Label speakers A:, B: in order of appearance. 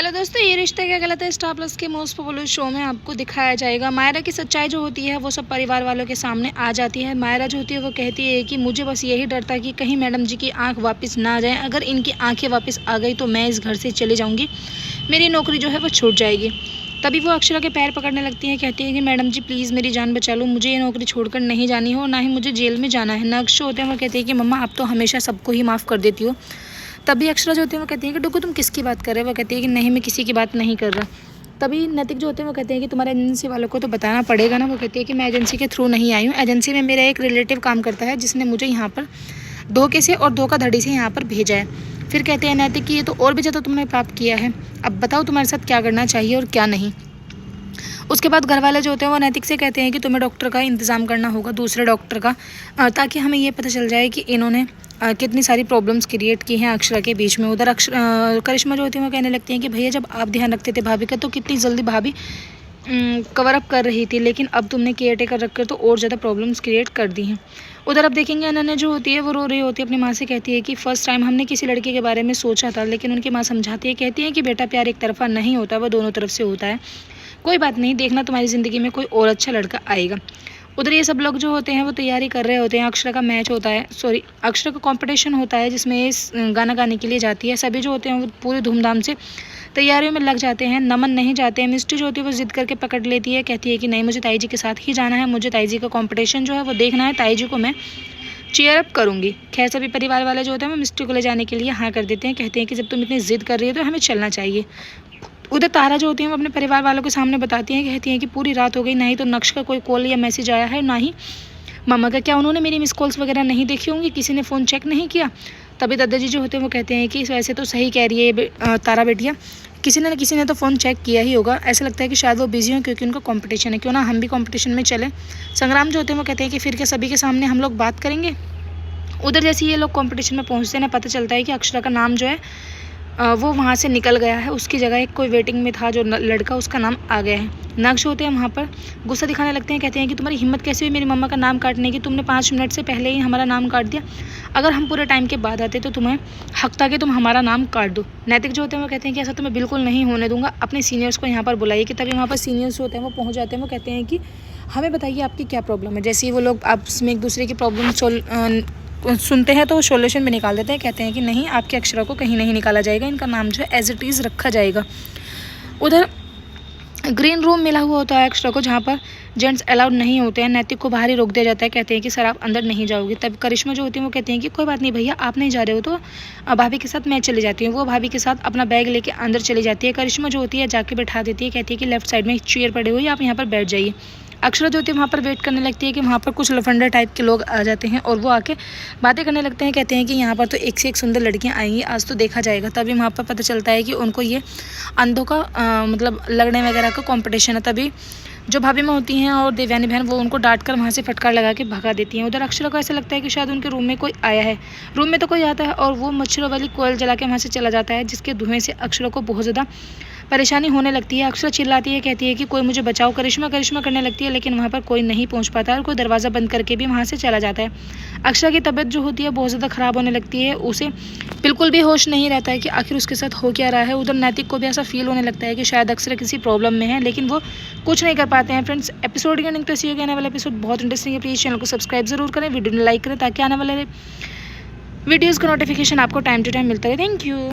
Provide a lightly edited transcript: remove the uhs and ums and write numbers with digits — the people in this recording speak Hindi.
A: हेलो दोस्तों, ये रिश्ता क्या गलत है स्टार प्लस के मोस्ट पॉपुलर शो में आपको दिखाया जाएगा। मायरा की सच्चाई जो होती है वो सब परिवार वालों के सामने आ जाती है। मायरा जो होती है वो कहती है कि मुझे बस यही डर था कि कहीं मैडम जी की आंख वापस ना आ जाए। अगर इनकी आंखें वापस आ गई तो मैं इस घर से चले जाऊँगी, मेरी नौकरी जो है वो छूट जाएगी। तभी वो अक्षरा के पैर पकड़ने लगती है, कहती है कि मैडम जी प्लीज़ मेरी जान बचा लो, मुझे ये नौकरी छोड़कर नहीं जानी हो, ना ही मुझे जेल में जाना है। नक्श होते हैं वो कहते हैं कि मम्मा आप तो हमेशा सबको ही माफ़ कर देती हो। तभी अक्षरा जो होती है वो कहती है कि डुगू तुम किसकी बात कर रहे हो। वो कहती है कि नहीं मैं किसी की बात नहीं कर रहा। तभी नैतिक जो होते हैं वो कहते हैं कि तुम्हारे एजेंसी वालों को तो बताना पड़ेगा ना। वो कहती है कि मैं एजेंसी के थ्रू नहीं आई हूँ, एजेंसी में मेरा एक रिलेटिव काम करता है जिसने मुझे यहाँ पर धोखे से और धोखाधड़ी से यहाँ पर भेजा है। फिर कहते हैं नैतिक कि ये तो और भी ज़्यादा तुमने प्राप्त किया है, अब बताओ तुम्हारे साथ क्या करना चाहिए और क्या नहीं। उसके बाद घर वाले जो होते हैं वो नैतिक से कहते हैं कि तुम्हें डॉक्टर का इंतज़ाम करना होगा, दूसरे डॉक्टर का, ताकि हमें ये पता चल जाए कि इन्होंने कितनी सारी प्रॉब्लम्स क्रिएट की हैं अक्षरा के बीच में। उधर करिश्मा जो होती है वो कहने लगती हैं कि भैया जब आप ध्यान रखते थे भाभी का तो कितनी जल्दी भाभी कवर अप कर रही थी, लेकिन अब तुमने केयर टेकर रखकर तो और ज़्यादा प्रॉब्लम्स क्रिएट कर दी हैं। उधर अब देखेंगे अनन्या जो होती है वो रो रही होती है, अपनी माँ से कहती है कि फ़र्स्ट टाइम हमने किसी लड़के के बारे में सोचा था, लेकिन उनकी माँ समझाती है, कहती है कि बेटा प्यार एक तरफा नहीं होता, वह दोनों तरफ से होता है, कोई बात नहीं, देखना तुम्हारी ज़िंदगी में कोई और अच्छा लड़का आएगा। उधर ये सब लोग जो होते हैं वो तैयारी कर रहे होते हैं। अक्षरा का मैच होता है, अक्षरा का कंपटीशन होता है जिसमें ये गाना गाने के लिए जाती है। सभी जो होते हैं वो पूरी धूमधाम से तैयारियों में लग जाते हैं। नमन नहीं जाते हैं। मिस्टी जो होती है वो जिद करके पकड़ लेती है, कहती है कि नहीं मुझे ताई जी के साथ ही जाना है, मुझे ताई जी का कॉम्पिटिशन जो है वो देखना है, ताई जी को मैं चीयर अप करूँगी। खैर सभी परिवार वाले जो होते हैं वो मिस्टी को ले जाने के लिए हाँ कर देते हैं, कहते हैं कि जब तुम इतनी जिद कर रही हो तो हमें चलना चाहिए। उधर तारा जो होती है वो अपने परिवार वालों के सामने बताती हैं, कहती हैं कि पूरी रात हो गई, ना ही तो नक्श का कोई कॉल या मैसेज आया है, ना ही मामा का। क्या उन्होंने मेरी मिस कॉल्स वगैरह नहीं देखी होंगी, किसी ने फ़ोन चेक नहीं किया। तभी दादाजी जो होते हैं वो कहते हैं कि वैसे तो सही कह रही है तारा बेटिया, किसी ने तो फ़ोन चेक किया ही होगा, ऐसा लगता है कि शायद वो बिजी हों क्योंकि उनका कंपटीशन है, क्यों ना हम भी कंपटीशन में चलें। संग्राम जो होते हैं वो कहते हैं कि फिर क्या सभी के सामने हम लोग बात करेंगे। उधर जैसे ये लोग कंपटीशन में पहुँचते हैं ना, पता चलता है कि अक्षरा का नाम जो है वो वहाँ से निकल गया है, उसकी जगह एक कोई वेटिंग में था जो लड़का, उसका नाम आ गया है। नक्श होते हैं वहाँ पर गुस्सा दिखाने लगते हैं, कहते हैं कि तुम्हारी हिम्मत कैसे हुई मेरी मम्मा का नाम काटने की, तुमने 5 मिनट से पहले ही हमारा नाम काट दिया, अगर हम पूरे टाइम के बाद आते तो तुम्हें हक था कि तुम हमारा नाम काट दो। नैतिक जो होते हैं वो कहते हैं कि ऐसा तो मैं बिल्कुल नहीं होने दूंगा, अपने सीनियर्स को यहाँ पर बुलाइए। कि तभी वहाँ पर सीनियर्स होते हैं वो पहुँच जाते हैं, वो कहते हैं कि हमें बताइए आपकी क्या प्रॉब्लम है। जैसे ही वो लोग आपस में एक दूसरे की प्रॉब्लम सुनते हैं तो वो सोल्यूशन भी निकाल देते हैं, कहते हैं कि नहीं आपकी अक्षरा को कहीं नहीं निकाला जाएगा, इनका नाम जो है एज इट इज़ रखा जाएगा। उधर ग्रीन रूम मिला हुआ होता है अक्षरा को, जहाँ पर जेंट्स अलाउड नहीं होते हैं। नैतिक को बाहर ही रोक दिया जाता है, कहते हैं कि सर आप अंदर नहीं जाओगे। तब करिश्मा जो होती है वो कहती हैं कि कोई बात नहीं भैया, आप नहीं जा रहे हो तो भाभी के साथ मैं चली जाती हूँ। वो भाभी के साथ अपना बैग लेके अंदर चली जाती है। करिश्मा जो होती है जाके बैठा देती है, कहती है कि लेफ्ट साइड में एक चेयर पड़ी हुई है, आप यहाँ पर बैठ जाइए। अक्षरा जो होती है वहाँ पर वेट करने लगती है कि वहाँ पर कुछ लफंडर टाइप के लोग आ जाते हैं और वो आके बातें करने लगते हैं, कहते हैं कि यहाँ पर तो एक से एक सुंदर लड़कियाँ आएंगी, आज तो देखा जाएगा। तभी वहाँ पर पता चलता है कि उनको ये अंधों का मतलब लड़ने वगैरह का कंपटीशन है। तभी जो भाभी में होती हैं और देवयानी बहन वो उनको डांट कर वहाँ से फटकार लगा के भगा देती हैं। उधर अक्षरा को ऐसा लगता है कि शायद उनके रूम में कोई आया है। रूम में तो कोई आता है और वो मच्छरों वाली कोयल जला के वहाँ से चला जाता है, जिसके धुएं से अक्षरा को बहुत ज़्यादा परेशानी होने लगती है। अक्षरा चिल्लाती है, कहती है कि कोई मुझे बचाओ, करिश्मा करने लगती है, लेकिन वहाँ पर कोई नहीं पहुँच पाता और कोई दरवाज़ा बंद करके भी वहाँ से चला जाता है। अक्षरा की तबीयत जो होती है बहुत ज़्यादा ख़राब होने लगती है, उसे बिल्कुल भी होश नहीं रहता है कि आखिर उसके साथ हो क्या रहा है। उधर नैतिक को भी ऐसा फील होने लगता है कि शायद अक्षरा किसी प्रॉब्लम में है, लेकिन वो कुछ नहीं कर पाते हैं। फ्रेंड्स एपिसोड के इंटरेस्ट ये आने वाला एपिसोड बहुत इंटरेस्टिंग है, प्लीज़ चैनल को सब्सक्राइब जरूर करें, वीडियो में लाइक करें ताकि आने वाले वीडियोज़ का नोटिफिकेशन आपको टाइम टू टाइम मिलता है। Thank you.